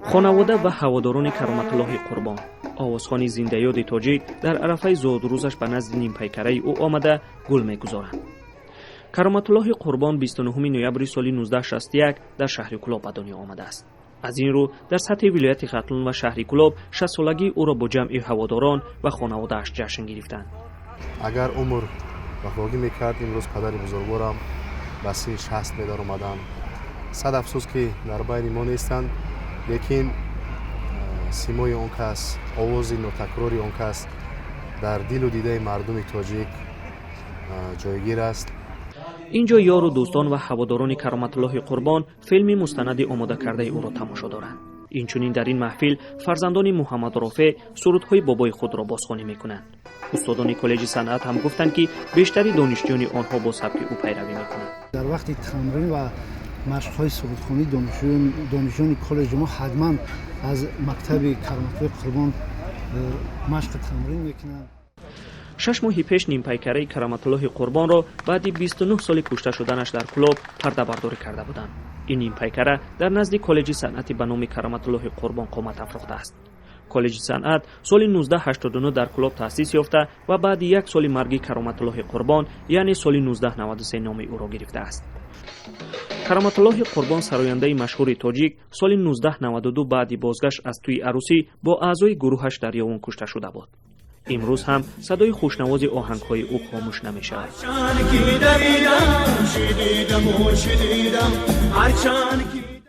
خانواده و هواداران کرامتالله قربان آوازخوان زنده‌یاد تاجیک در عرفه زادروزش به نزد نیم پیکره او آمده گل می‌گذارند. کرامتالله قربان 29 نوامبر سال 1961 در شهر کلاب به دنیا آمده است. از این رو در سطح ولایت ختلون و شهر کلاب 60 سالگی او را با جمع هواداران و خانواده‌اش جشن گرفتند. اگر عمر وفاگی میکرد امروز پدر بزرگوارم به 60 میدار آمدند. صد افسوس که در بین ما نیستند، لیکن سیمای آن کس، آواز ناتکراری آن کس در دل و دیده مردم تاجیک جایگیر است. اینجا یار و دوستان و هواداران کرامتالله قربان فیلم مستند آماده کرده او را تماشا دارند. اینچنین در این محفل فرزندان محمد رافع سرودهای بابای خود را بازخوانی میکنند. استادان کالج صنعت هم گفتند که بیشتری دانشجویان آنها با سبک او پیروی میکنند. در وقت تمرین و مشق‌های سرودخوانی دانشجویان کالج ما حتما از مکتب کرامتالله قربان مشق تمرین میکنند. 6 ماه پیش نیم پیکره کرامتالله قربان را بعد 29 سال کشته شدنش در کلاب پرده برداری کرده بودند. این نیم پیکره در نزد کالج صنعتی به نام کرامتالله قربان قامت افروخته است. کالج صنعت سال 1989 در کلاب تأسیس یافته و بعد یک سال مرگ کرامتالله قربان یعنی سال 1993 نام او را گرفته است. کرامتالله قربان سراینده مشهور تاجیک سال 1992 بعد بازگشت از توی عروسی با اعضای گروهش در یاون کشته شده بود. امروز هم صدای خوشنواز آهنگ‌های او خاموش نمی‌شود.